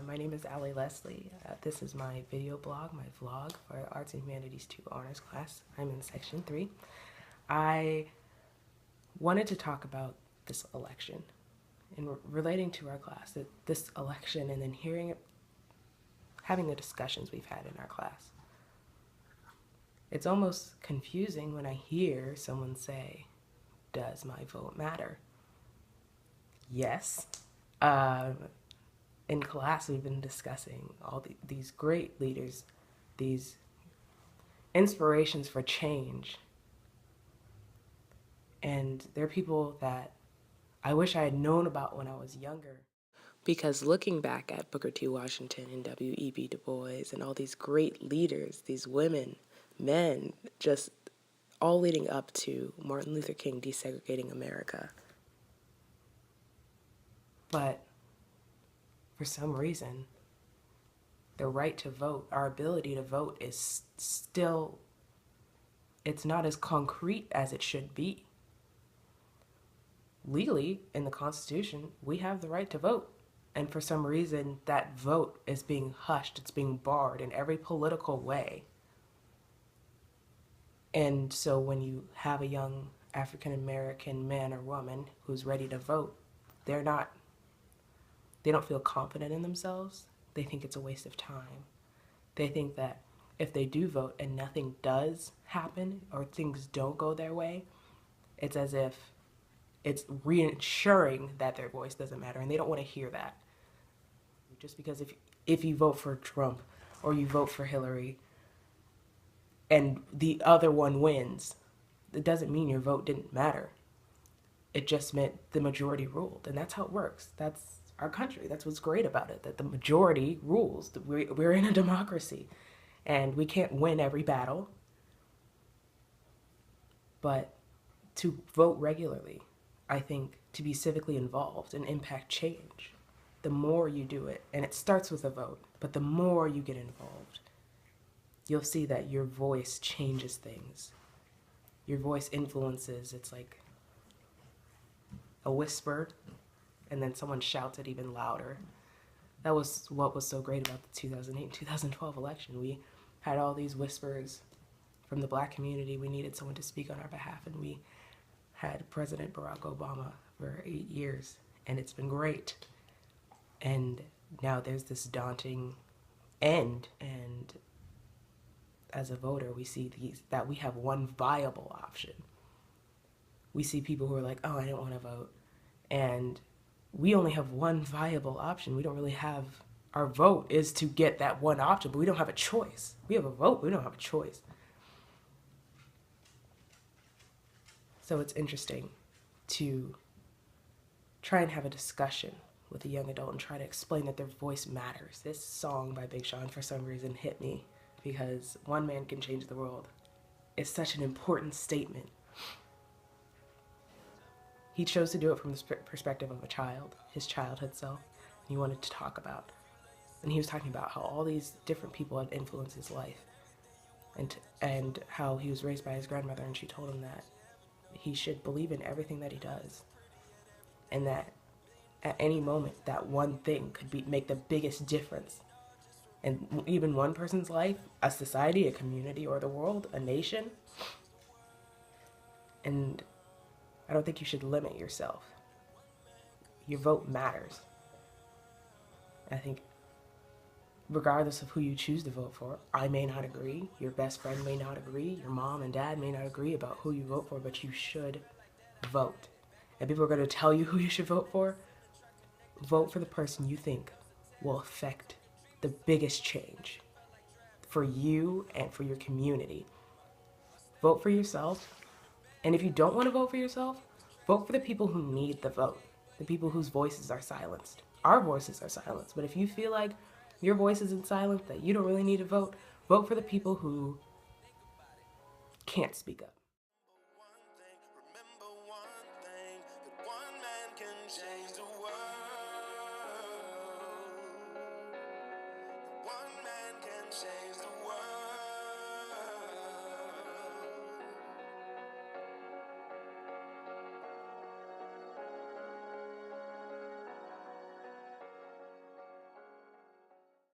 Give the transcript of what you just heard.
My name is Allie Leslie. This is my video blog, my vlog for Arts and Humanities 2 honors class. I'm in section 3. I wanted to talk about this election and relating to our class, this election, and then hearing it, having the discussions we've had in our class. It's almost confusing when I hear someone say, "Does my vote matter?" Yes. In class, we've been discussing all these great leaders, these inspirations for change. And they're people that I wish I had known about when I was younger. Because looking back at Booker T. Washington and W.E.B. Du Bois and all these great leaders, these women, men, just all leading up to Martin Luther King desegregating America. But for some reason, the right to vote, our ability to vote is still, it's not as concrete as it should be. Legally, in the Constitution, we have the right to vote. And for some reason, that vote is being hushed, it's being barred in every political way. And so when you have a young African-American man or woman who's ready to vote, they don't feel confident in themselves. They think it's a waste of time. They think that if they do vote and nothing does happen or things don't go their way, it's as if it's reassuring that their voice doesn't matter, and they don't want to hear that. Just because if you vote for Trump or you vote for Hillary and the other one wins, it doesn't mean your vote didn't matter. It just meant the majority ruled, and that's how it works. That's our country. That's what's great about it, that the majority rules. We're in a democracy, and we can't win every battle, but to vote regularly, I think, to be civically involved and impact change, the more you do it, and it starts with a vote, but the more you get involved, you'll see that your voice changes things. Your voice influences. It's like a whisper, and then someone shouts it even louder. That was what was so great about the 2008 2012 election. We had all these whispers from the Black community. We needed someone to speak on our behalf, and we had President Barack Obama for 8 years, and it's been great. And now there's this daunting end, and as a voter, we see that we have one viable option. We see people who are like, "Oh, I don't want to vote," and we only have one viable option. We don't really have, our vote is to get that one option, but we don't have a choice. We have a vote, we don't have a choice. So it's interesting to try and have a discussion with a young adult and try to explain that their voice matters. This song by Big Sean, for some reason, hit me because one man can change the world. It's such an important statement. He chose to do it from the perspective of a child, his childhood self, and he wanted to talk about. And he was talking about how all these different people had influenced his life, and how he was raised by his grandmother, and she told him that he should believe in everything that he does, and that at any moment that one thing could make the biggest difference in even one person's life, a society, a community, or the world, a nation. And I don't think you should limit yourself. Your vote matters. I think regardless of who you choose to vote for, I may not agree, your best friend may not agree, your mom and dad may not agree about who you vote for, but you should vote. And people are going to tell you who you should vote for. Vote for the person you think will affect the biggest change for you and for your community. Vote for yourself. And if you don't want to vote for yourself, vote for the people who need the vote, the people whose voices are silenced. Our voices are silenced, but if you feel like your voice isn't silenced, that you don't really need to vote, vote for the people who can't speak up. Remember one thing, that one man can change the world. One man can change the world.